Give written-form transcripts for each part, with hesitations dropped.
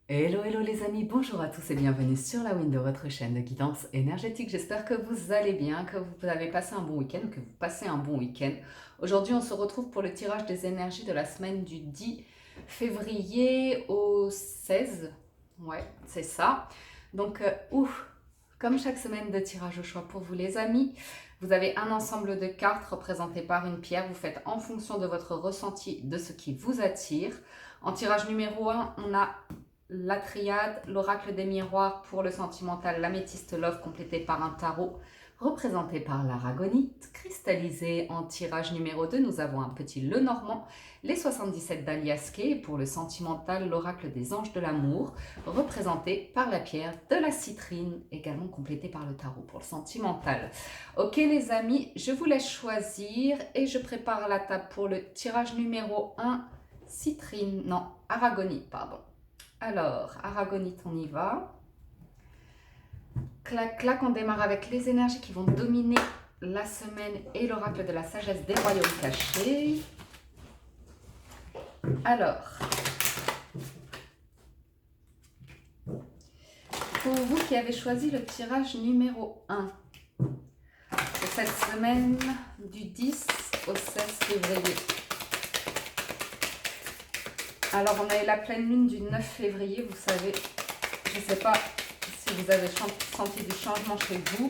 Hello, hello les amis, bonjour à tous et bienvenue sur la Window, votre chaîne de guidance énergétique. J'espère que vous allez bien, que vous avez passé un bon week-end ou que vous passez un bon week-end. Aujourd'hui, on se retrouve pour le tirage des énergies de la semaine du 10 février au 16. Ouais, c'est ça. Donc, comme chaque semaine de tirage au choix pour vous les amis, vous avez un ensemble de cartes représentées par une pierre. Vous faites en fonction de votre ressenti de ce qui vous attire. En tirage numéro 1, on a la triade, l'oracle des miroirs pour le sentimental, l'améthyste love complété par un tarot représenté par l'aragonite. Cristallisé en tirage numéro 2, nous avons un petit Lenormand, les 77 d'Aliasquet pour le sentimental, l'oracle des anges de l'amour représenté par la pierre de la citrine, également complété par le tarot pour le sentimental. Ok les amis, je vous laisse choisir et je prépare la table pour le tirage numéro 1, citrine, non, aragonite, pardon. Alors, aragonite, on y va. Clac, clac, on démarre avec les énergies qui vont dominer la semaine et l'oracle de la sagesse des royaumes cachés. Alors, pour vous qui avez choisi le tirage numéro 1, c'est cette semaine du 10 au 16 février. Alors, on a eu la pleine lune du 9 février, vous savez, je ne sais pas si vous avez senti du changement chez vous.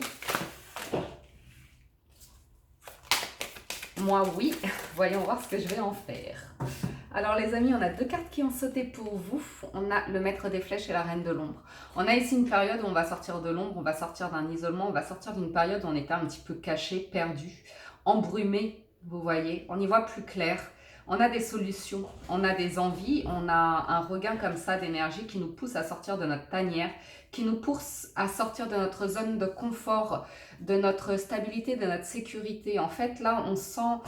Moi, oui. Voyons voir ce que je vais en faire. Alors, les amis, on a deux cartes qui ont sauté pour vous. On a le maître des flèches et la reine de l'ombre. On a ici une période où on va sortir de l'ombre, on va sortir d'un isolement, on va sortir d'une période où on était un petit peu caché, perdu, embrumé, vous voyez. On y voit plus clair. On a des solutions, on a des envies, on a un regain comme ça d'énergie qui nous pousse à sortir de notre tanière, qui nous pousse à sortir de notre zone de confort, de notre stabilité, de notre sécurité. En fait, là, on sent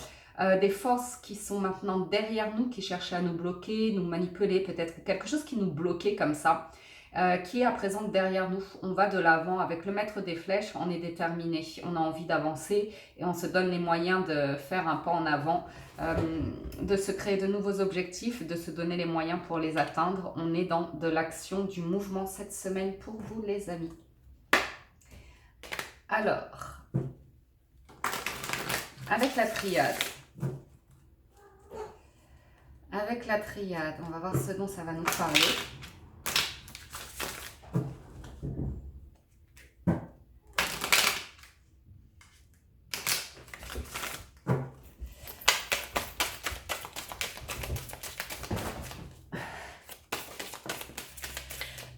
des forces qui sont maintenant derrière nous, qui cherchaient à nous bloquer, nous manipuler peut-être, quelque chose qui nous bloquait comme ça, qui est à présent derrière nous. On va de l'avant avec le maître des flèches, on est déterminé, on a envie d'avancer et on se donne les moyens de faire un pas en avant, de se créer de nouveaux objectifs, de se donner les moyens pour les atteindre. On est dans de l'action, du mouvement cette semaine pour vous les amis. Alors, avec la triade, on va voir ce dont ça va nous parler.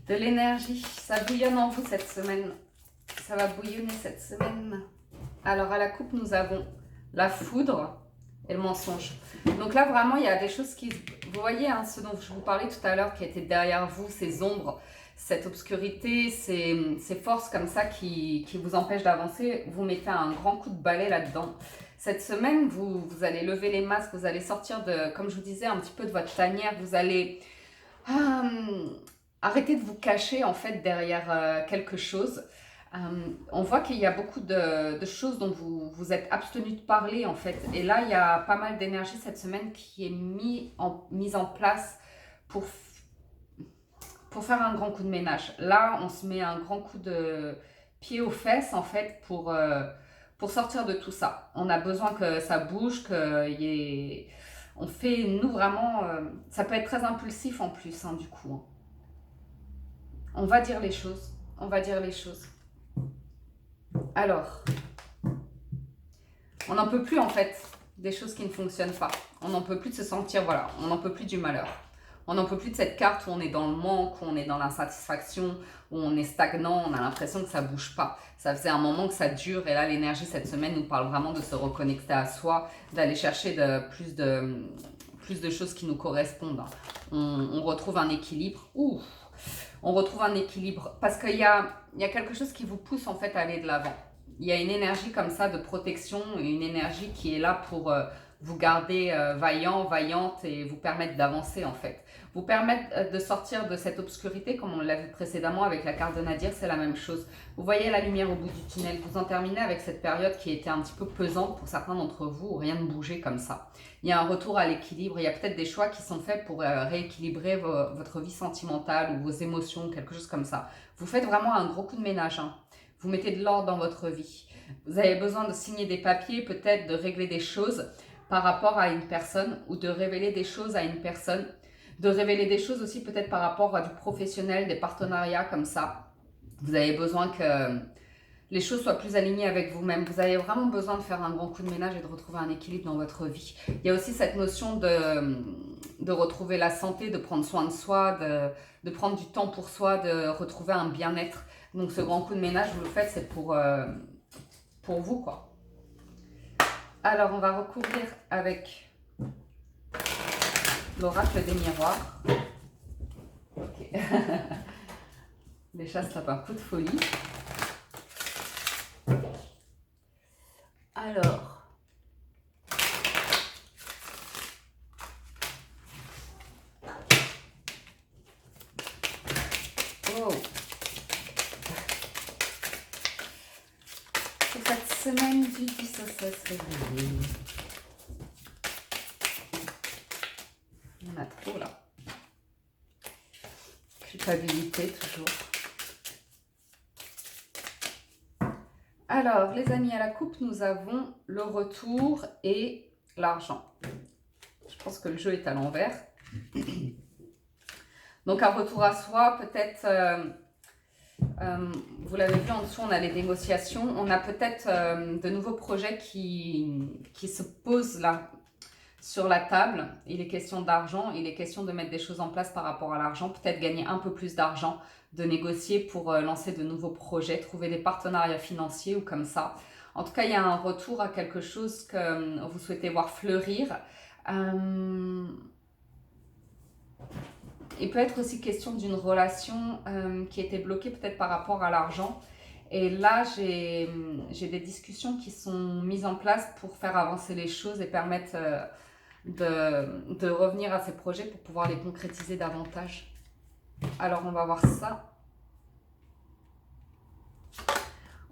De l'énergie, ça bouillonne en vous cette semaine. Ça va bouillonner cette semaine. Alors à la coupe, nous avons la foudre et le mensonge. Donc là, vraiment, il y a des choses qui... Vous voyez, hein, ce dont je vous parlais tout à l'heure, qui étaient derrière vous, ces ombres, cette obscurité, ces forces comme ça qui vous empêchent d'avancer. Vous mettez un grand coup de balai là-dedans. Cette semaine, vous allez lever les masques, vous allez sortir de, comme je vous disais, un petit peu de votre tanière. Vous allez... arrêtez de vous cacher en fait derrière quelque chose. On voit qu'il y a beaucoup de choses dont vous êtes abstenu de parler en fait. Et là, il y a pas mal d'énergie cette semaine qui est mise en place pour faire un grand coup de ménage. Là, on se met un grand coup de pied aux fesses en fait pour sortir de tout ça. On a besoin que ça bouge, qu'il y ait... On fait, nous vraiment, ça peut être très impulsif en plus hein, du coup. Hein. On va dire les choses. On va dire les choses. Alors, on n'en peut plus en fait des choses qui ne fonctionnent pas. On n'en peut plus de se sentir, voilà, on n'en peut plus du malheur. On n'en peut plus de cette carte où on est dans le manque, où on est dans l'insatisfaction, où on est stagnant, on a l'impression que ça ne bouge pas. Ça faisait un moment que ça dure et là l'énergie cette semaine nous parle vraiment de se reconnecter à soi, d'aller chercher plus de choses qui nous correspondent. On retrouve un équilibre. On retrouve un équilibre parce qu'il y a quelque chose qui vous pousse en fait à aller de l'avant. Il y a une énergie comme ça de protection, une énergie qui est là vous garder vaillant, vaillante et vous permettre d'avancer en fait. Vous permettre de sortir de cette obscurité, comme on l'a vu précédemment avec la carte de Nadir, c'est la même chose. Vous voyez la lumière au bout du tunnel, vous en terminez avec cette période qui était un petit peu pesante pour certains d'entre vous, où rien ne bougeait comme ça. Il y a un retour à l'équilibre, il y a peut-être des choix qui sont faits pour rééquilibrer votre vie sentimentale ou vos émotions, quelque chose comme ça. Vous faites vraiment un gros coup de ménage, hein. Vous mettez de l'ordre dans votre vie. Vous avez besoin de signer des papiers, peut-être de régler des choses par rapport à une personne ou de révéler des choses à une personne. De révéler des choses aussi peut-être par rapport à du professionnel, des partenariats comme ça. Vous avez besoin que les choses soient plus alignées avec vous-même. Vous avez vraiment besoin de faire un grand coup de ménage et de retrouver un équilibre dans votre vie. Il y a aussi cette notion de retrouver la santé, de prendre soin de soi, de prendre du temps pour soi, de retrouver un bien-être. Donc ce grand coup de ménage, vous le faites, c'est pour vous, quoi. Alors, on va recouvrir avec l'oracle des miroirs. Ok. Les chats se tapent un coup de folie. Alors, oh, c'est cette semaine du 10 au 16 février. Il y en a trop là. Culpabilité toujours. Alors, les amis, à la coupe, nous avons le retour et l'argent. Je pense que le jeu est à l'envers. Donc, un retour à soi, peut-être, vous l'avez vu en dessous, on a les négociations. On a peut-être de nouveaux projets qui se posent là sur la table. Il est question d'argent, il est question de mettre des choses en place par rapport à l'argent. Peut-être gagner un peu plus d'argent, de négocier pour lancer de nouveaux projets, trouver des partenariats financiers ou comme ça. En tout cas, il y a un retour à quelque chose que vous souhaitez voir fleurir. Il peut être aussi question d'une relation qui était bloquée peut-être par rapport à l'argent. Et là, j'ai des discussions qui sont mises en place pour faire avancer les choses et permettre de revenir à ces projets pour pouvoir les concrétiser davantage. Alors, on va voir ça.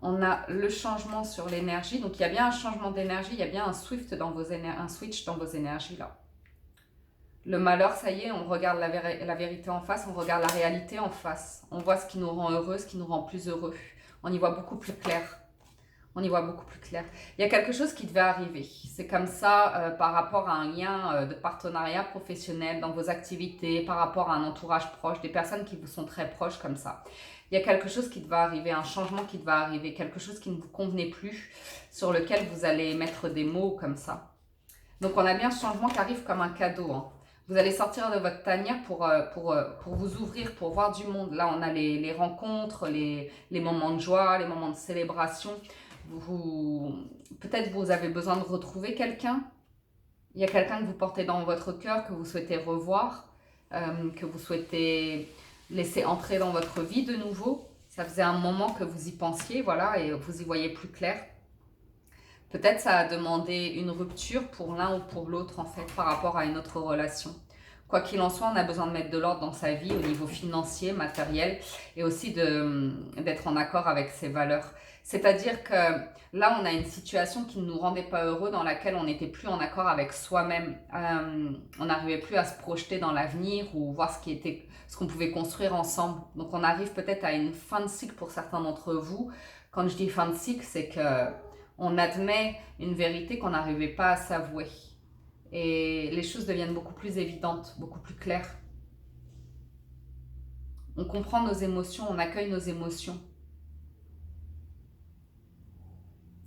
On a le changement sur l'énergie. Donc, il y a bien un changement d'énergie, il y a bien un switch dans vos énergies là. Le malheur, ça y est, on regarde la vérité en face, on regarde la réalité en face. On voit ce qui nous rend heureux, ce qui nous rend plus heureux. On y voit beaucoup plus clair. On y voit beaucoup plus clair. Il y a quelque chose qui devait arriver. C'est comme ça par rapport à un lien de partenariat professionnel dans vos activités, par rapport à un entourage proche, des personnes qui vous sont très proches comme ça. Il y a quelque chose qui devait arriver, un changement qui devait arriver, quelque chose qui ne vous convenait plus, sur lequel vous allez mettre des mots comme ça. Donc on a bien ce changement qui arrive comme un cadeau, hein. Vous allez sortir de votre tanière pour vous ouvrir, pour voir du monde. Là, on a les rencontres, les moments de joie, les moments de célébration. Peut-être vous avez besoin de retrouver quelqu'un. Il y a quelqu'un que vous portez dans votre cœur, que vous souhaitez revoir, que vous souhaitez laisser entrer dans votre vie de nouveau. Ça faisait un moment que vous y pensiez, voilà, et vous y voyez plus clair. Peut-être ça a demandé une rupture pour l'un ou pour l'autre, en fait, par rapport à une autre relation. Quoi qu'il en soit, on a besoin de mettre de l'ordre dans sa vie au niveau financier, matériel, et aussi d'être en accord avec ses valeurs. C'est-à-dire que là, on a une situation qui ne nous rendait pas heureux, dans laquelle on n'était plus en accord avec soi-même. On n'arrivait plus à se projeter dans l'avenir ou voir ce qu'on pouvait construire ensemble. Donc, on arrive peut-être à une fin de cycle pour certains d'entre vous. Quand je dis fin de cycle, c'est que on admet une vérité qu'on n'arrivait pas à s'avouer. Et les choses deviennent beaucoup plus évidentes, beaucoup plus claires. On comprend nos émotions, on accueille nos émotions.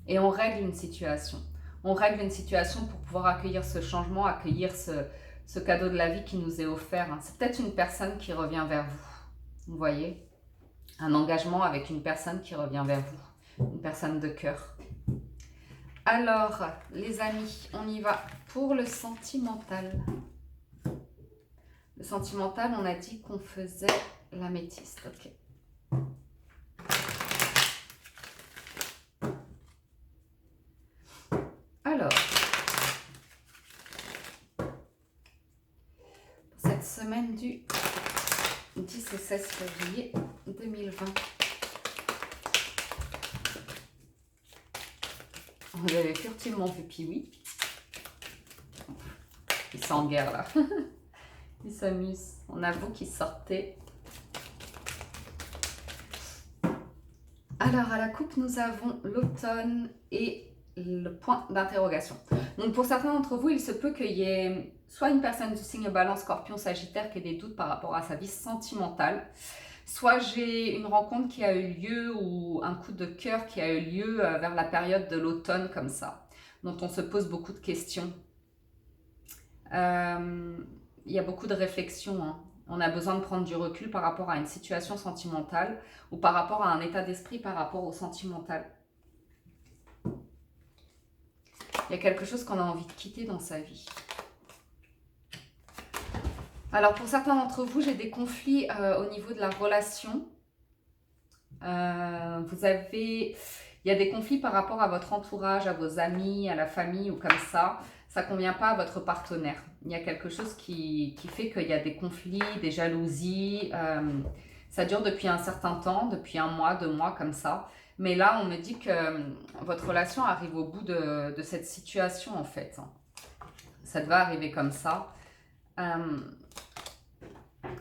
Et on règle une situation. On règle une situation pour pouvoir accueillir ce changement, accueillir ce cadeau de la vie qui nous est offert. C'est peut-être une personne qui revient vers vous. Vous voyez ? Un engagement avec une personne qui revient vers vous. Une personne de cœur. Alors, les amis, on y va pour le sentimental. Le sentimental, on a dit qu'on faisait l'améthyste. Ok. Alors, 16 février 2020. Vous avez furtivement vu Piwi. Il s'en guerre là. Il s'amuse. On a vous qui sortez. Alors à la coupe, nous avons l'automne et le point d'interrogation. Donc pour certains d'entre vous, il se peut qu'il y ait soit une personne du signe Balance, Scorpion, Sagittaire qui ait des doutes par rapport à sa vie sentimentale, soit j'ai une rencontre qui a eu lieu ou un coup de cœur qui a eu lieu vers la période de l'automne comme ça, dont on se pose beaucoup de questions. Il y a beaucoup de réflexions, hein. On a besoin de prendre du recul par rapport à une situation sentimentale ou par rapport à un état d'esprit par rapport au sentimental. Il y a quelque chose qu'on a envie de quitter dans sa vie. Alors pour certains d'entre vous, j'ai des conflits au niveau de la relation. Il y a des conflits par rapport à votre entourage, à vos amis, à la famille ou comme ça. Ça ne convient pas à votre partenaire. Il y a quelque chose qui fait qu'il y a des conflits, des jalousies. Ça dure depuis un certain temps, depuis 1 mois, 2 mois comme ça. Mais là, on me dit que votre relation arrive au bout de cette situation en fait. Ça devait arriver comme ça.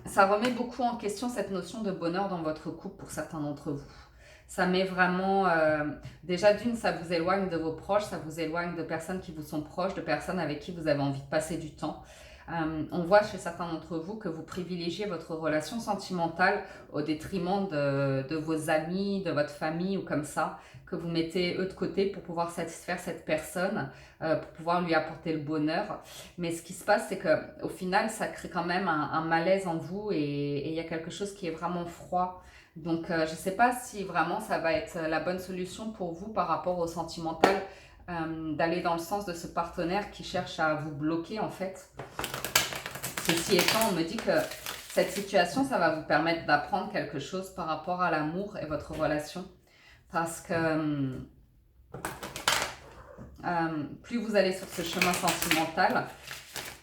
Ça remet beaucoup en question cette notion de bonheur dans votre couple pour certains d'entre vous. Ça met vraiment, déjà d'une, ça vous éloigne de vos proches, ça vous éloigne de personnes qui vous sont proches, de personnes avec qui vous avez envie de passer du temps. On voit chez certains d'entre vous que vous privilégiez votre relation sentimentale au détriment de vos amis, de votre famille ou comme ça, que vous mettez eux de côté pour pouvoir satisfaire cette personne, pour pouvoir lui apporter le bonheur. Mais ce qui se passe, c'est qu'au final, ça crée quand même un malaise en vous et il y a quelque chose qui est vraiment froid. Donc, je ne sais pas si vraiment ça va être la bonne solution pour vous par rapport au sentimental, d'aller dans le sens de ce partenaire qui cherche à vous bloquer en fait. Ceci étant, on me dit que cette situation, ça va vous permettre d'apprendre quelque chose par rapport à l'amour et votre relation. Parce que plus vous allez sur ce chemin sentimental,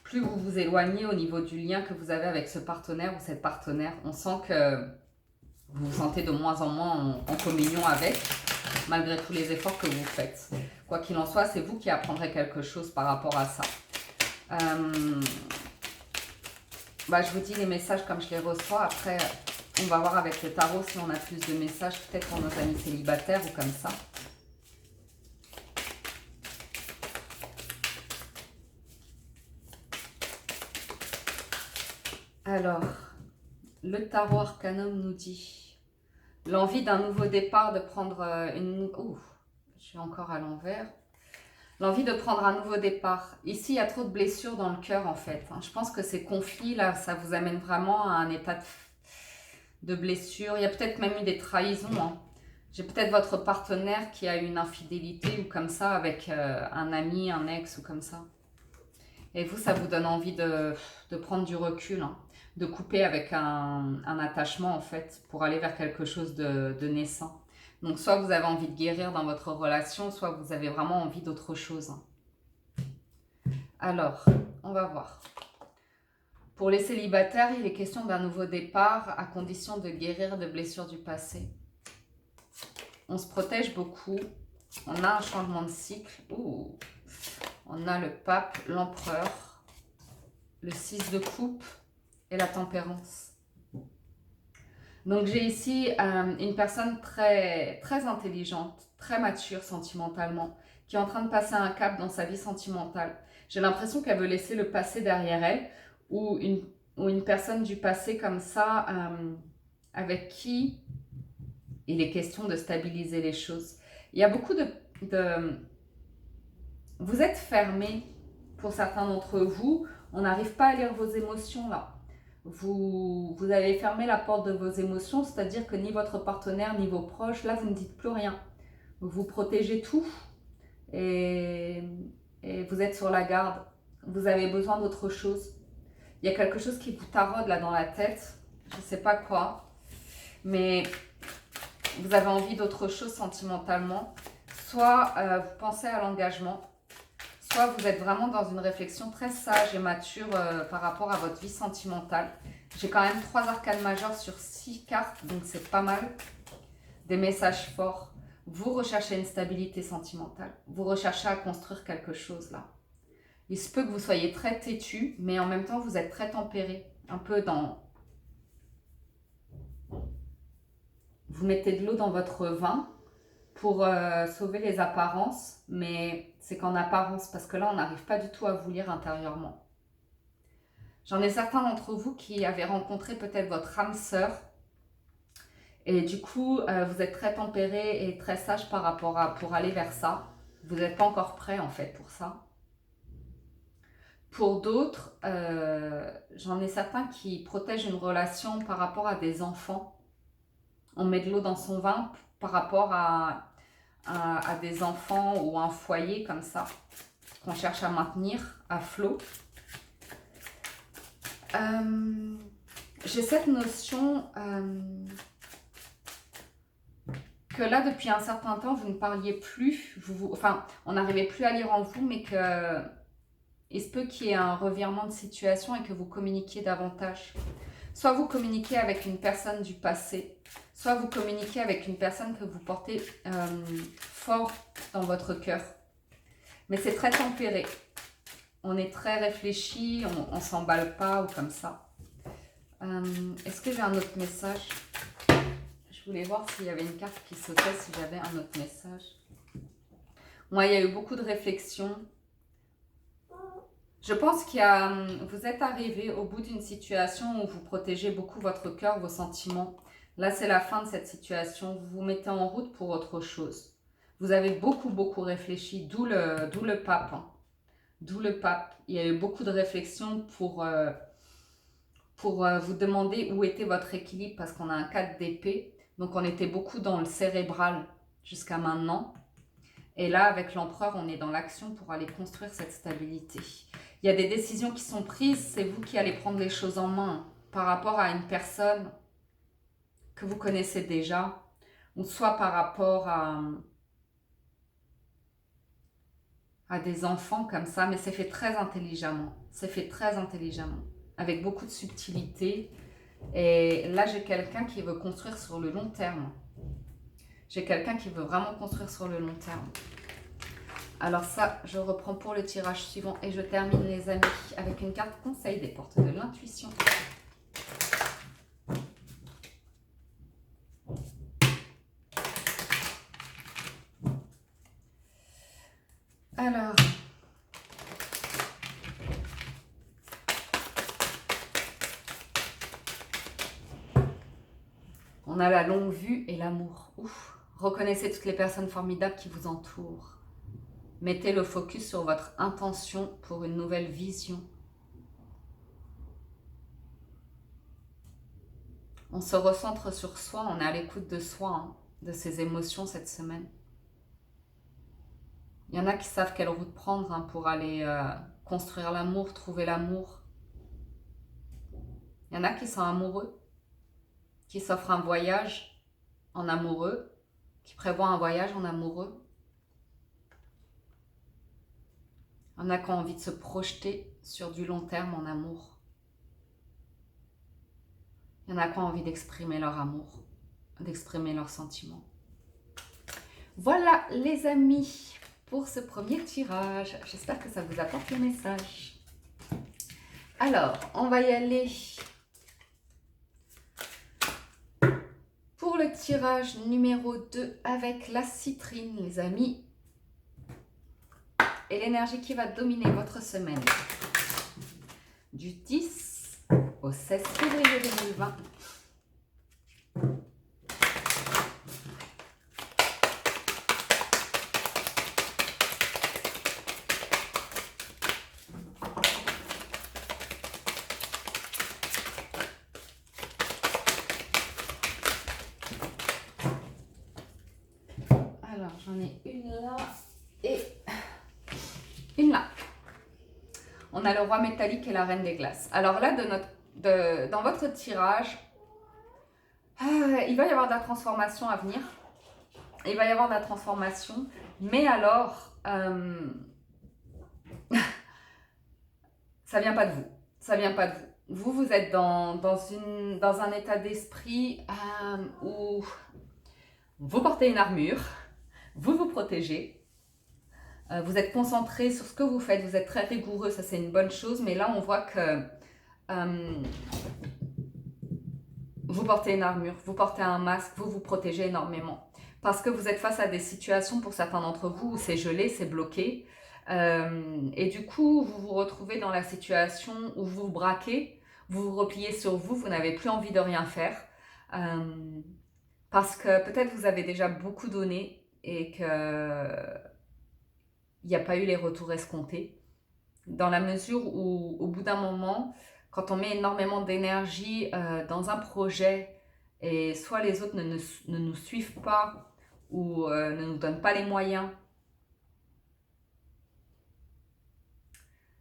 plus vous vous éloignez au niveau du lien que vous avez avec ce partenaire ou cette partenaire. On sent que vous vous sentez de moins en moins en communion avec, malgré tous les efforts que vous faites. Quoi qu'il en soit, c'est vous qui apprendrez quelque chose par rapport à ça. Je vous dis les messages comme je les reçois. Après, on va voir avec le tarot si on a plus de messages, peut-être pour nos amis célibataires ou comme ça. Alors, le tarot Arcanum nous dit l'envie d'un nouveau départ, de prendre une... Ouh, je suis encore à l'envers. L'envie de prendre un nouveau départ. Ici, il y a trop de blessures dans le cœur en fait. Je pense que ces conflits-là, ça vous amène vraiment à un état de blessure. Il y a peut-être même eu des trahisons. J'ai peut-être votre partenaire qui a eu une infidélité ou comme ça avec un ami, un ex ou comme ça. Et vous, ça vous donne envie de prendre du recul, de couper avec un attachement en fait pour aller vers quelque chose de naissant. Donc soit vous avez envie de guérir dans votre relation, soit vous avez vraiment envie d'autre chose. Alors, on va voir. Pour les célibataires, il est question d'un nouveau départ à condition de guérir de blessures du passé. On se protège beaucoup. On a un changement de cycle. Ouh. On a le pape, l'empereur, le 6 de coupe et la tempérance. Donc j'ai ici une personne très, très intelligente, très mature sentimentalement, qui est en train de passer un cap dans sa vie sentimentale. J'ai l'impression qu'elle veut laisser le passé derrière elle, ou une personne du passé comme ça, avec qui il est question de stabiliser les choses. Il y a beaucoup Vous êtes fermé pour certains d'entre vous, on n'arrive pas à lire vos émotions là. Vous avez fermé la porte de vos émotions, c'est-à-dire que ni votre partenaire, ni vos proches, là, vous ne dites plus rien. Vous protégez tout et vous êtes sur la garde. Vous avez besoin d'autre chose. Il y a quelque chose qui vous taraude là dans la tête, je ne sais pas quoi, mais vous avez envie d'autre chose sentimentalement. Soit vous pensez à l'engagement, soit vous êtes vraiment dans une réflexion très sage et mature par rapport à votre vie sentimentale. J'ai quand même 3 arcanes majeures sur 6 cartes, donc c'est pas mal. Des messages forts. Vous recherchez une stabilité sentimentale. Vous recherchez à construire quelque chose là. Il se peut que vous soyez très têtu, mais en même temps, vous êtes très tempéré. Un peu dans... Vous mettez de l'eau dans votre vin pour sauver les apparences, mais c'est qu'en apparence, parce que là, on n'arrive pas du tout à vous lire intérieurement. J'en ai certains d'entre vous qui avaient rencontré peut-être votre âme sœur, et du coup, vous êtes très tempéré et très sage par rapport à pour aller vers ça. Vous n'êtes pas encore prêt en fait pour ça. Pour d'autres, j'en ai certains qui protègent une relation par rapport à des enfants. On met de l'eau dans son vin par rapport à des enfants ou un foyer comme ça, qu'on cherche à maintenir à flot. J'ai cette notion que là, depuis un certain temps, vous ne parliez plus, enfin, on n'arrivait plus à lire en vous, mais que il se peut qu'il y ait un revirement de situation et que vous communiquiez davantage. Soit vous communiquez avec une personne du passé, soit vous communiquez avec une personne que vous portez fort dans votre cœur. Mais c'est très tempéré. On est très réfléchi, on ne s'emballe pas ou comme ça. Est-ce que j'ai un autre message ? Je voulais voir s'il y avait une carte qui sautait, si j'avais un autre message. Moi, il y a eu beaucoup de réflexions. Je pense vous êtes arrivé au bout d'une situation où vous protégez beaucoup votre cœur, vos sentiments. Là, c'est la fin de cette situation. Vous vous mettez en route pour autre chose. Vous avez beaucoup réfléchi, d'où le pape. Hein. D'où le pape. Il y a eu beaucoup de réflexions pour vous demander où était votre équilibre, parce qu'on a un 4 d'épée. Donc, on était beaucoup dans le cérébral jusqu'à maintenant. Et là, avec l'empereur, on est dans l'action pour aller construire cette stabilité. Il y a des décisions qui sont prises, c'est vous qui allez prendre les choses en main par rapport à une personne que vous connaissez déjà, ou soit par rapport à des enfants comme ça, mais c'est fait très intelligemment. C'est fait très intelligemment, avec beaucoup de subtilité. Et là, j'ai quelqu'un qui veut construire sur le long terme. J'ai quelqu'un qui veut vraiment construire sur le long terme. Alors ça, je reprends pour le tirage suivant et je termine les amis avec une carte conseil des portes de l'intuition. Alors, on a la longue vue et l'amour. Ouf. Reconnaissez toutes les personnes formidables qui vous entourent. Mettez le focus sur votre intention pour une nouvelle vision. On se recentre sur soi, on est à l'écoute de soi, hein, de ses émotions cette semaine. Il y en a qui savent quelle route prendre hein, pour aller construire l'amour, trouver l'amour. Il y en a qui sont amoureux, qui s'offrent un voyage en amoureux, qui prévoient un voyage en amoureux. Il y en a qui ont envie de se projeter sur du long terme en amour. Il y en a qui ont envie d'exprimer leur amour, d'exprimer leurs sentiments. Voilà les amis pour ce premier tirage. J'espère que ça vous apporte le message. Alors, on va y aller pour le tirage numéro 2 avec la citrine, les amis. Et l'énergie qui va dominer votre semaine du 10 au 16 février 2020. Alors, j'en ai une là et une là. On a le roi métallique et la reine des glaces. Alors là, dans votre tirage, il va y avoir de la transformation à venir. Il va y avoir de la transformation. Mais alors, Ça vient pas de vous. Ça vient pas de vous. Vous êtes dans un état d'esprit où vous portez une armure, vous vous protégez, vous êtes concentré sur ce que vous faites, vous êtes très rigoureux, ça c'est une bonne chose, mais là on voit que vous portez une armure, vous portez un masque, vous vous protégez énormément. Parce que vous êtes face à des situations, pour certains d'entre vous, où c'est gelé, c'est bloqué. Et du coup, vous vous retrouvez dans la situation où vous vous braquez, vous vous repliez sur vous, vous n'avez plus envie de rien faire. Parce que peut-être vous avez déjà beaucoup donné et qu'il n'y a pas eu les retours escomptés. Dans la mesure où, au bout d'un moment, quand on met énormément d'énergie dans un projet et soit les autres ne nous suivent pas ou ne nous donnent pas les moyens,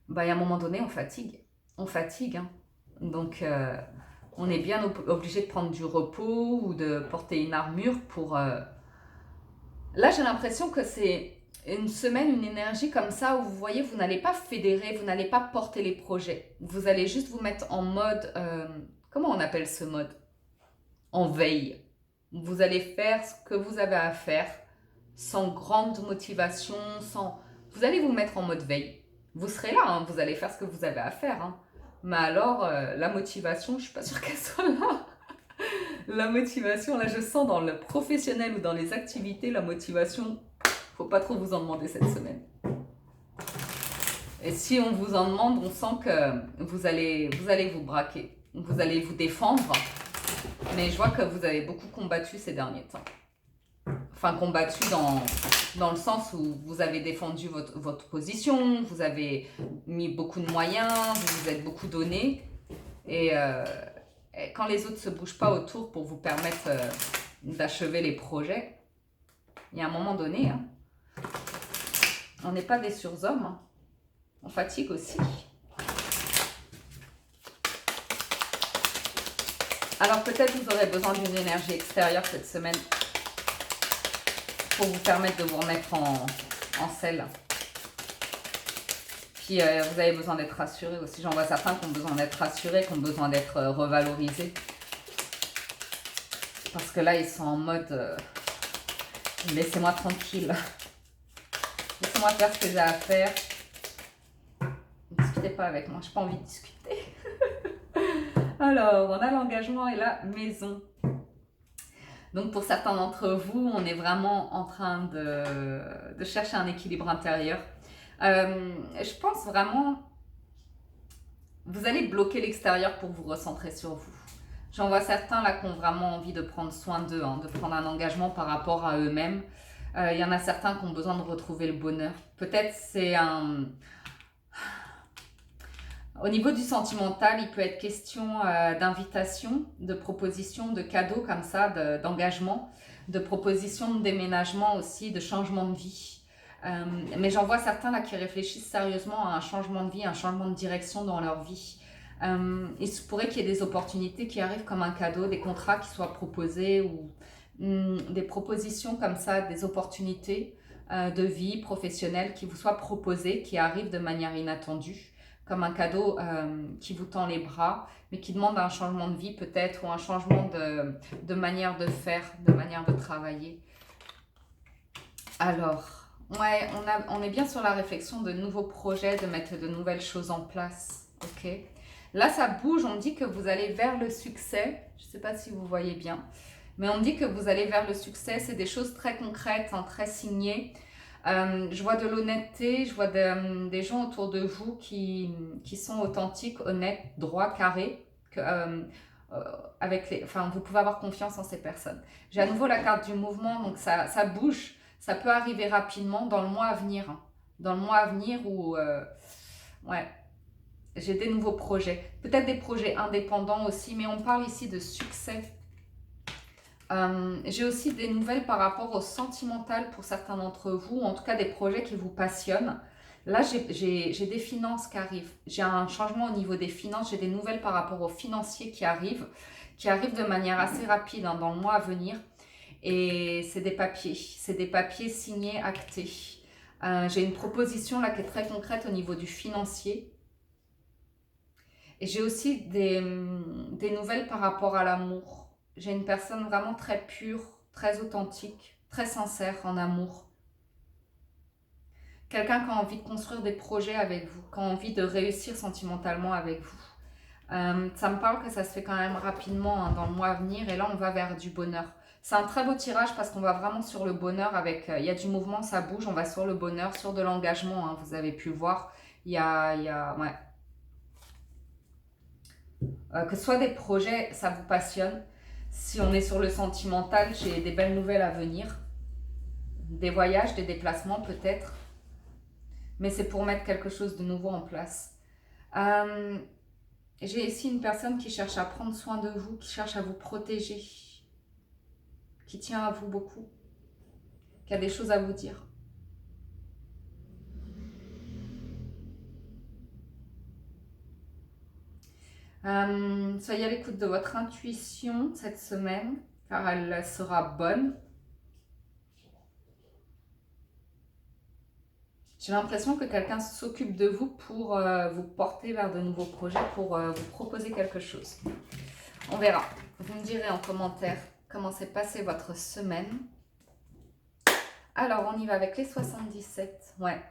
bah, il y a un moment donné, on fatigue. On fatigue, hein. Donc, on est bien obligé de prendre du repos ou de porter une armure pour... Là, j'ai l'impression que c'est une semaine, une énergie comme ça où vous voyez, vous n'allez pas fédérer, vous n'allez pas porter les projets. Vous allez juste vous mettre en mode... comment on appelle ce mode? En veille. Vous allez faire ce que vous avez à faire sans grande motivation, sans... Vous allez vous mettre en mode veille. Vous serez là, hein, vous allez faire ce que vous avez à faire. Hein. Mais alors, la motivation, je ne suis pas sûre qu'elle soit là. La motivation, là, je sens dans le professionnel ou dans les activités, la motivation, faut pas trop vous en demander cette semaine. Et si on vous en demande, on sent que vous allez vous braquer, vous allez vous défendre. Mais je vois que vous avez beaucoup combattu ces derniers temps. Enfin, combattu dans le sens où vous avez défendu votre position, vous avez mis beaucoup de moyens, vous vous êtes beaucoup donné. Et quand les autres ne se bougent pas autour pour vous permettre d'achever les projets, il y a un moment donné, hein, on n'est pas des surhommes, hein. On fatigue aussi. Alors peut-être vous aurez besoin d'une énergie extérieure cette semaine pour vous permettre de vous remettre en selle. Puis vous avez besoin d'être rassuré aussi. J'en vois certains qui ont besoin d'être rassurés, qui ont besoin d'être revalorisés. Parce que là, ils sont en mode laissez-moi tranquille. Laissez-moi faire ce que j'ai à faire. Ne discutez pas avec moi, je n'ai pas envie de discuter. Alors, on a l'engagement et la maison. Donc pour certains d'entre vous, on est vraiment en train de chercher un équilibre intérieur. Je pense vraiment, vous allez bloquer l'extérieur pour vous recentrer sur vous. J'en vois certains là qui ont vraiment envie de prendre soin d'eux, hein, de prendre un engagement par rapport à eux-mêmes. Il y en a certains qui ont besoin de retrouver le bonheur. Peut-être c'est un... Au niveau du sentimental, il peut être question d'invitation, de proposition, de cadeaux comme ça, d'engagement, de proposition de déménagement aussi, de changement de vie. Mais j'en vois certains là qui réfléchissent sérieusement à un changement de vie, un changement de direction dans leur vie. Il se pourrait qu'il y ait des opportunités qui arrivent comme un cadeau, des contrats qui soient proposés ou des propositions comme ça, des opportunités de vie professionnelle qui vous soient proposées, qui arrivent de manière inattendue, comme un cadeau qui vous tend les bras, mais qui demande un changement de vie peut-être, ou un changement de manière de faire, de manière de travailler. Alors, ouais, on est bien sur la réflexion de nouveaux projets, de mettre de nouvelles choses en place, ok? Là, ça bouge, on dit que vous allez vers le succès, je ne sais pas si vous voyez bien, mais on dit que vous allez vers le succès, c'est des choses très concrètes, hein, très signées. Je vois de l'honnêteté, je vois des gens autour de vous qui sont authentiques, honnêtes, droits, carrés. Vous pouvez avoir confiance en ces personnes. J'ai à nouveau la carte du mouvement, donc ça bouge. Ça peut arriver rapidement dans le mois à venir. Hein. Dans le mois à venir où ouais, j'ai des nouveaux projets. Peut-être des projets indépendants aussi, mais on parle ici de succès. J'ai aussi des nouvelles par rapport au sentimental pour certains d'entre vous, en tout cas des projets qui vous passionnent. Là, j'ai des finances qui arrivent. J'ai un changement au niveau des finances. J'ai des nouvelles par rapport aux financiers qui arrivent de manière assez rapide hein, dans le mois à venir. Et c'est des papiers signés, actés. J'ai une proposition là qui est très concrète au niveau du financier. Et j'ai aussi des nouvelles par rapport à l'amour. J'ai une personne vraiment très pure, très authentique, très sincère en amour. Quelqu'un qui a envie de construire des projets avec vous, qui a envie de réussir sentimentalement avec vous. Ça me parle que ça se fait quand même rapidement hein, dans le mois à venir et là on va vers du bonheur. C'est un très beau tirage parce qu'on va vraiment sur le bonheur avec, il y a du mouvement, ça bouge, on va sur le bonheur, sur de l'engagement, hein, vous avez pu le voir. Ouais. Que ce soit des projets, ça vous passionne. Si on est sur le sentimental, j'ai des belles nouvelles à venir. Des voyages, des déplacements peut-être. Mais c'est pour mettre quelque chose de nouveau en place. J'ai ici une personne qui cherche à prendre soin de vous, qui cherche à vous protéger, qui tient à vous beaucoup, qui a des choses à vous dire. Soyez à l'écoute de votre intuition cette semaine, car elle sera bonne. J'ai l'impression que quelqu'un s'occupe de vous pour vous porter vers de nouveaux projets, pour vous proposer quelque chose. On verra. Vous me direz en commentaire comment s'est passée votre semaine. Alors, on y va avec les 77. Ouais.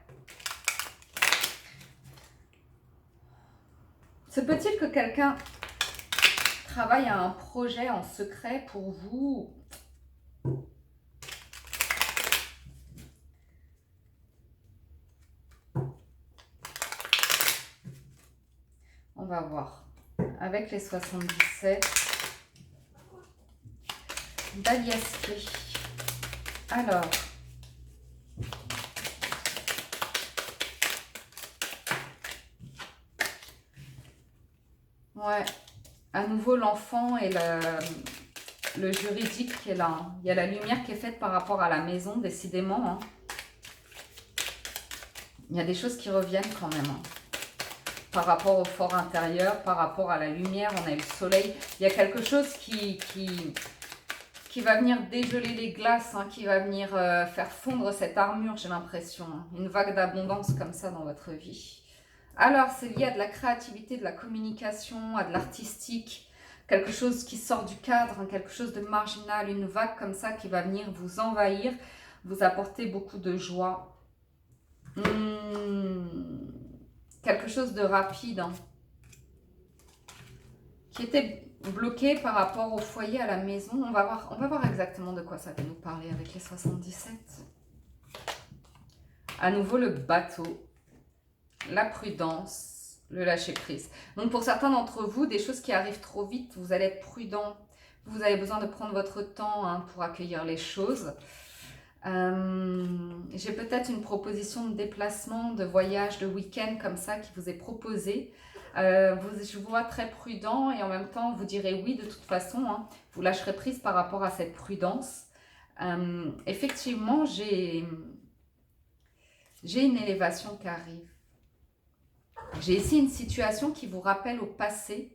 Se peut-il que quelqu'un travaille à un projet en secret pour vous? On va voir. Avec les 77. D'Aliaspé. Alors. Ouais. À nouveau, l'enfant et le juridique qui est là. Hein. Il y a la lumière qui est faite par rapport à la maison, décidément. Hein. Il y a des choses qui reviennent quand même. Hein. Par rapport au fort intérieur, par rapport à la lumière, on a eu le soleil. Il y a quelque chose qui va venir dégeler les glaces, hein, qui va venir faire fondre cette armure, j'ai l'impression. Hein. Une vague d'abondance comme ça dans votre vie. Alors, c'est lié à de la créativité, de la communication, à de l'artistique. Quelque chose qui sort du cadre, hein, quelque chose de marginal, une vague comme ça qui va venir vous envahir, vous apporter beaucoup de joie. Quelque chose de rapide, hein, qui était bloqué par rapport au foyer, à la maison. On va voir exactement de quoi ça va nous parler avec les 77. À nouveau, le bateau, la prudence, le lâcher-prise. Donc, pour certains d'entre vous, des choses qui arrivent trop vite, vous allez être prudent. Vous avez besoin de prendre votre temps hein, pour accueillir les choses. J'ai peut-être une proposition de déplacement, de voyage, de week-end comme ça qui vous est proposée. Je vous vois très prudent et en même temps vous direz oui de toute façon. Hein, vous lâcherez prise par rapport à cette prudence. Effectivement, j'ai une élévation qui arrive. J'ai ici une situation qui vous rappelle au passé.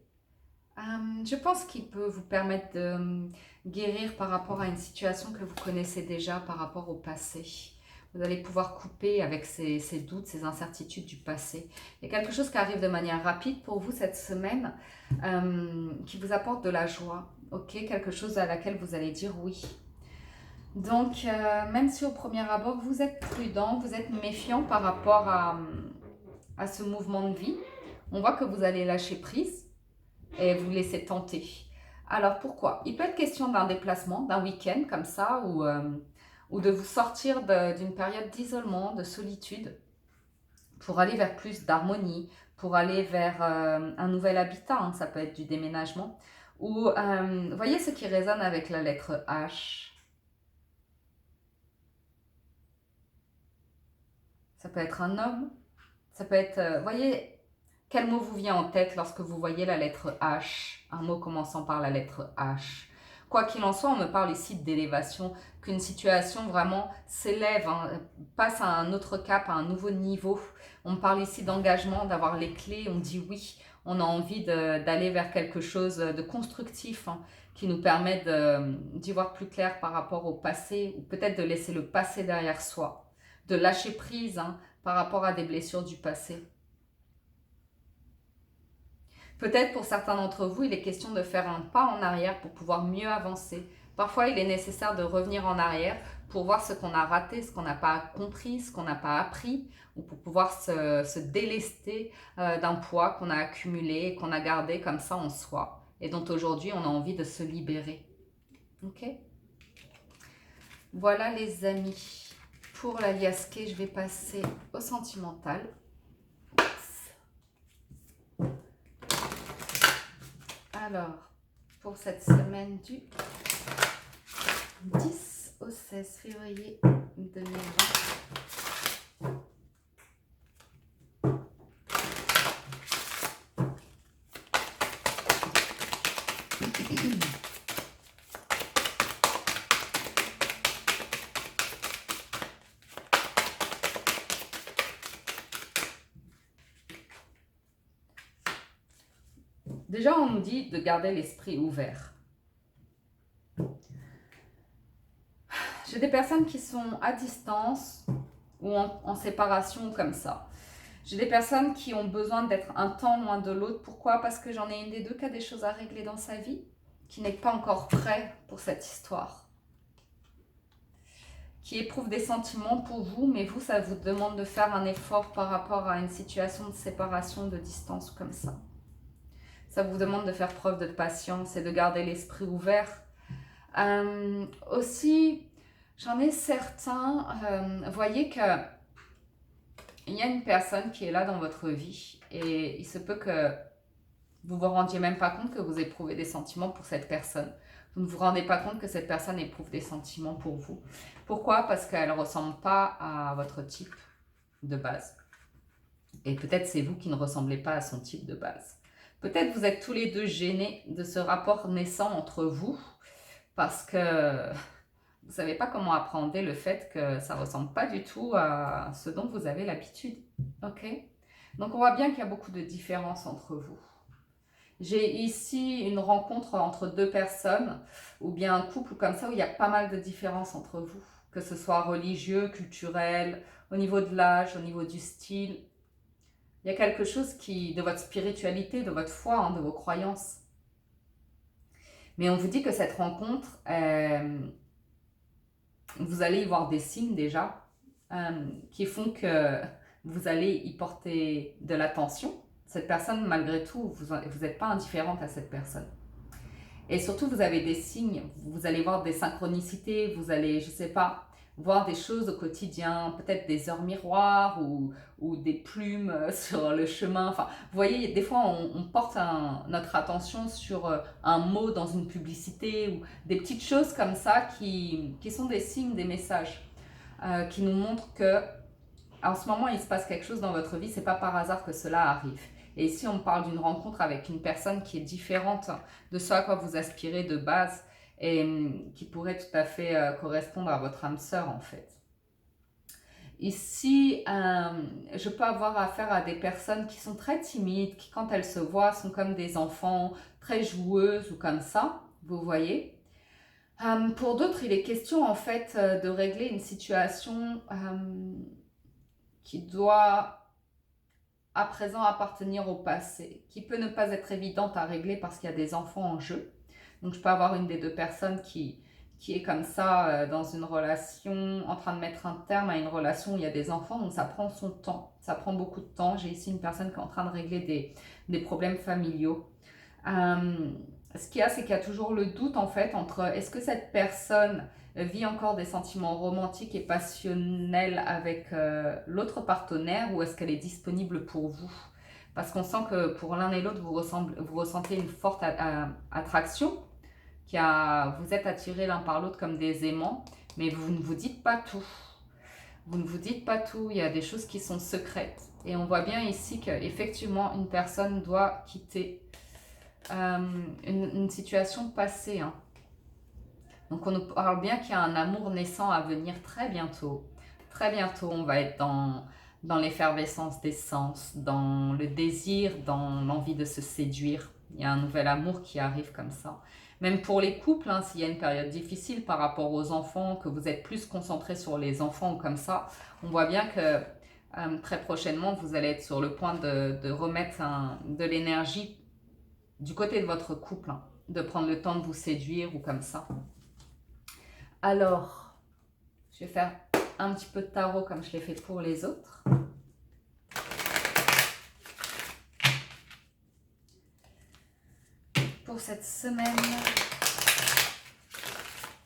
Je pense qu'il peut vous permettre de guérir par rapport à une situation que vous connaissez déjà par rapport au passé. Vous allez pouvoir couper avec ces doutes, ces incertitudes du passé. Il y a quelque chose qui arrive de manière rapide pour vous cette semaine qui vous apporte de la joie. Ok, quelque chose à laquelle vous allez dire oui. Donc, même si au premier abord, vous êtes prudent, vous êtes méfiant par rapport à ce mouvement de vie, on voit que vous allez lâcher prise et vous laisser tenter. Alors, pourquoi? Il peut être question d'un déplacement, d'un week-end comme ça, ou de vous sortir d'une période d'isolement, de solitude, pour aller vers plus d'harmonie, pour aller vers un nouvel habitat, hein, ça peut être du déménagement, ou voyez ce qui résonne avec la lettre H. Ça peut être un homme, ça peut être, voyez, quel mot vous vient en tête lorsque vous voyez la lettre H, un mot commençant par la lettre H? Quoi qu'il en soit, on me parle ici d'élévation, qu'une situation vraiment s'élève, hein, passe à un autre cap, à un nouveau niveau. On me parle ici d'engagement, d'avoir les clés, on dit oui, on a envie d'aller vers quelque chose de constructif hein, qui nous permet d'y voir plus clair par rapport au passé, ou peut-être de laisser le passé derrière soi, de lâcher prise hein, par rapport à des blessures du passé. Peut-être pour certains d'entre vous, il est question de faire un pas en arrière pour pouvoir mieux avancer. Parfois, il est nécessaire de revenir en arrière pour voir ce qu'on a raté, ce qu'on n'a pas compris, ce qu'on n'a pas appris, ou pour pouvoir se délester d'un poids qu'on a accumulé et qu'on a gardé comme ça en soi, et dont aujourd'hui on a envie de se libérer. Ok? Voilà les amis. Pour la liasquée, je vais passer au sentimental. Alors, pour cette semaine du 10 au 16 février 2020. Déjà, on nous dit de garder l'esprit ouvert. J'ai des personnes qui sont à distance ou en séparation comme ça. J'ai des personnes qui ont besoin d'être un temps loin de l'autre. Pourquoi? Parce que j'en ai une des deux qui a des choses à régler dans sa vie, qui n'est pas encore prêt pour cette histoire, qui éprouve des sentiments pour vous, mais vous, ça vous demande de faire un effort par rapport à une situation de séparation, de distance comme ça. Ça vous demande de faire preuve de patience et de garder l'esprit ouvert. Aussi, j'en ai certains, voyez que il y a une personne qui est là dans votre vie et il se peut que vous ne vous rendiez même pas compte que vous éprouvez des sentiments pour cette personne. Vous ne vous rendez pas compte que cette personne éprouve des sentiments pour vous. Pourquoi? Parce qu'elle ne ressemble pas à votre type de base. Et peut-être c'est vous qui ne ressemblez pas à son type de base. Peut-être vous êtes tous les deux gênés de ce rapport naissant entre vous parce que vous ne savez pas comment appréhender le fait que ça ne ressemble pas du tout à ce dont vous avez l'habitude. Ok? Donc on voit bien qu'il y a beaucoup de différences entre vous. J'ai ici une rencontre entre deux personnes ou bien un couple comme ça où il y a pas mal de différences entre vous. Que ce soit religieux, culturel, au niveau de l'âge, au niveau du style. Il y a quelque chose de votre spiritualité, de votre foi, hein, de vos croyances. Mais on vous dit que cette rencontre, vous allez y voir des signes déjà qui font que vous allez y porter de l'attention. Cette personne, malgré tout, vous n'êtes pas indifférente à cette personne. Et surtout, vous avez des signes, vous allez voir des synchronicités, vous allez, je ne sais pas, voir des choses au quotidien, peut-être des heures miroirs ou des plumes sur le chemin. Enfin, vous voyez, des fois, on porte notre attention sur un mot dans une publicité ou des petites choses comme ça qui sont des signes, des messages qui nous montrent que en ce moment, il se passe quelque chose dans votre vie, c'est pas par hasard que cela arrive. Et ici, on parle d'une rencontre avec une personne qui est différente de ce à quoi vous aspirez de base et qui pourrait tout à fait correspondre à votre âme sœur en fait. Ici, je peux avoir affaire à des personnes qui sont très timides, qui quand elles se voient sont comme des enfants, très joueuses ou comme ça, vous voyez. Pour d'autres, il est question en fait de régler une situation qui doit à présent appartenir au passé, qui peut ne pas être évidente à régler parce qu'il y a des enfants en jeu. Donc je peux avoir une des deux personnes qui est comme ça dans une relation, en train de mettre un terme à une relation où il y a des enfants, donc ça prend son temps, ça prend beaucoup de temps. J'ai ici une personne qui est en train de régler des problèmes familiaux. Ce qu'il y a, c'est qu'il y a toujours le doute en fait entre est-ce que cette personne vit encore des sentiments romantiques et passionnels avec l'autre partenaire ou est-ce qu'elle est disponible pour vous? Parce qu'on sent que pour l'un et l'autre, vous ressentez une forte attraction, vous êtes attirés l'un par l'autre comme des aimants, mais vous ne vous dites pas tout. Vous ne vous dites pas tout, il y a des choses qui sont secrètes. Et on voit bien ici qu'effectivement, une personne doit quitter une situation passée, hein. Donc on nous parle bien qu'il y a un amour naissant à venir très bientôt. Très bientôt, on va être dans l'effervescence des sens, dans le désir, dans l'envie de se séduire. Il y a un nouvel amour qui arrive comme ça. Même pour les couples, hein, s'il y a une période difficile par rapport aux enfants, que vous êtes plus concentré sur les enfants ou comme ça, on voit bien que très prochainement, vous allez être sur le point de remettre de l'énergie du côté de votre couple, hein, de prendre le temps de vous séduire ou comme ça. Alors, je vais faire un petit peu de tarot comme je l'ai fait pour les autres. Pour cette semaine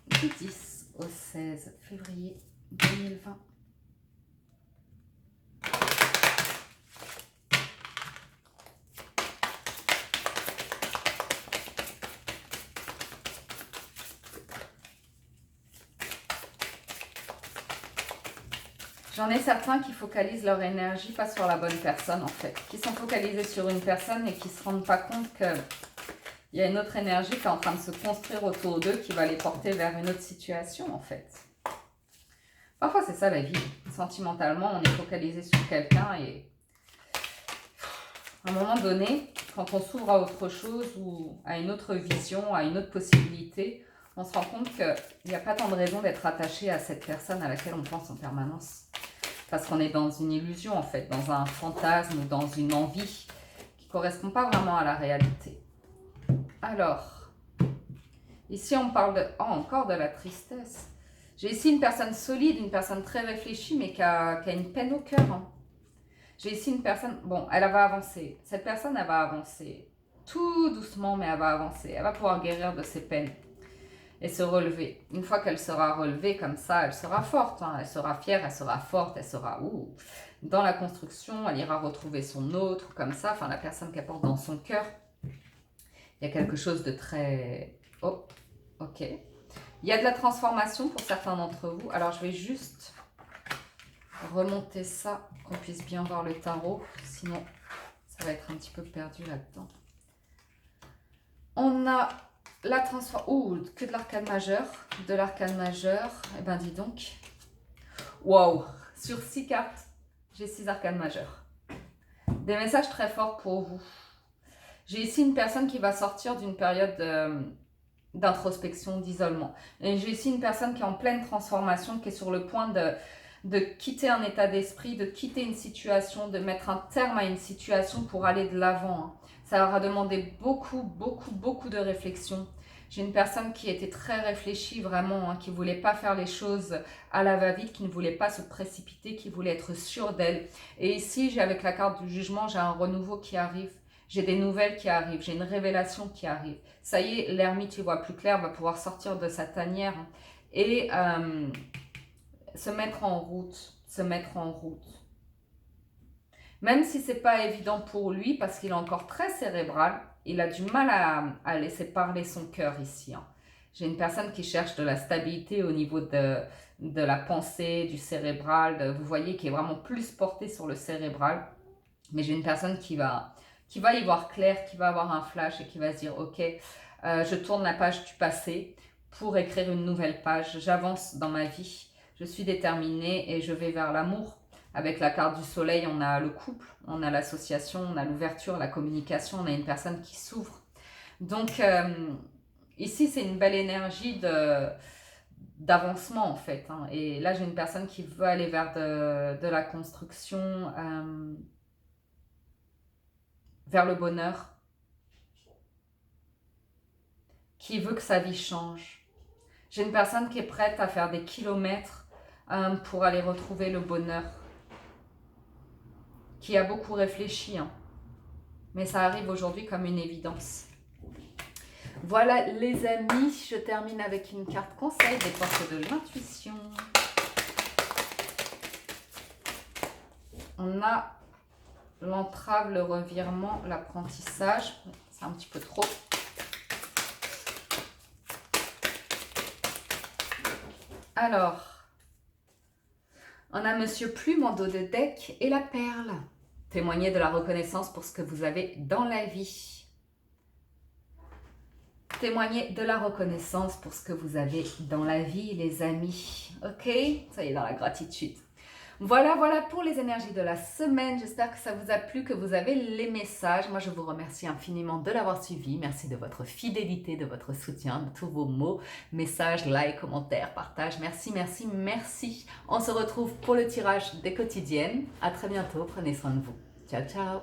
du 10 au 16 février 2020. J'en ai certains qui focalisent leur énergie pas sur la bonne personne en fait, qui sont focalisés sur une personne et qui ne se rendent pas compte qu'il y a une autre énergie qui est en train de se construire autour d'eux qui va les porter vers une autre situation en fait. Parfois c'est ça la vie, sentimentalement on est focalisé sur quelqu'un et à un moment donné, quand on s'ouvre à autre chose ou à une autre vision, à une autre possibilité, on se rend compte qu'il n'y a pas tant de raison d'être attaché à cette personne à laquelle on pense en permanence. Parce qu'on est dans une illusion en fait, dans un fantasme ou dans une envie qui ne correspond pas vraiment à la réalité. Alors, ici on parle de, encore de la tristesse. J'ai ici une personne solide, une personne très réfléchie mais qui a une peine au cœur. Hein. J'ai ici une personne, bon, elle va avancer. Cette personne, elle va avancer tout doucement, mais elle va avancer. Elle va pouvoir guérir de ses peines et se relever. Une fois qu'elle sera relevée comme ça, elle sera forte. Hein. Elle sera fière, elle sera forte, elle sera dans la construction. Elle ira retrouver son autre, comme ça. Enfin, la personne qu'elle porte dans son cœur. Il y a quelque chose de très... Oh, ok. Il y a de la transformation pour certains d'entre vous. Alors, je vais juste remonter ça, qu'on puisse bien voir le tarot, sinon ça va être un petit peu perdu là-dedans. On a la transformation, que de l'arcane majeur, eh ben dis donc, waouh, sur 6 cartes, j'ai 6 arcanes majeurs. Des messages très forts pour vous. J'ai ici une personne qui va sortir d'une période d'introspection, d'isolement. Et j'ai ici une personne qui est en pleine transformation, qui est sur le point de quitter un état d'esprit, de quitter une situation, de mettre un terme à une situation pour aller de l'avant. Hein. Ça leur a demandé beaucoup de réflexion. J'ai une personne qui était très réfléchie vraiment, hein, qui ne voulait pas faire les choses à la va-vite, qui ne voulait pas se précipiter, qui voulait être sûre d'elle. Et ici, j'ai avec la carte du jugement, j'ai un renouveau qui arrive. J'ai des nouvelles qui arrivent, j'ai une révélation qui arrive. Ça y est, l'ermite, il voit plus clair, va pouvoir sortir de sa tanière et se mettre en route. Même si ce n'est pas évident pour lui, parce qu'il est encore très cérébral, il a du mal à laisser parler son cœur ici. Hein. J'ai une personne qui cherche de la stabilité au niveau de la pensée, du cérébral, vous voyez, qui est vraiment plus portée sur le cérébral. Mais j'ai une personne qui va y voir clair, qui va avoir un flash et qui va se dire « Ok, je tourne la page du passé pour écrire une nouvelle page. J'avance dans ma vie. Je suis déterminée et je vais vers l'amour. » Avec la carte du soleil, on a le couple, on a l'association, on a l'ouverture, la communication, on a une personne qui s'ouvre. Donc, ici, c'est une belle énergie d'avancement, en fait. Hein. Et là, j'ai une personne qui veut aller vers de la construction, vers le bonheur, qui veut que sa vie change. J'ai une personne qui est prête à faire des kilomètres pour aller retrouver le bonheur, qui a beaucoup réfléchi, hein. Mais ça arrive aujourd'hui comme une évidence. Voilà les amis, je termine avec une carte conseil des portes de l'intuition. On a l'entrave, le revirement, l'apprentissage. C'est un petit peu trop. Alors, on a Monsieur Plume en dos de deck et la perle. Témoignez de la reconnaissance pour ce que vous avez dans la vie. Témoignez de la reconnaissance pour ce que vous avez dans la vie, les amis. Ok? Ça y est, dans la gratitude. Voilà pour les énergies de la semaine. J'espère que ça vous a plu, que vous avez les messages. Moi, je vous remercie infiniment de l'avoir suivi. Merci de votre fidélité, de votre soutien, de tous vos mots, messages, likes, commentaires, partages. Merci. On se retrouve pour le tirage des quotidiennes. À très bientôt. Prenez soin de vous. Ciao.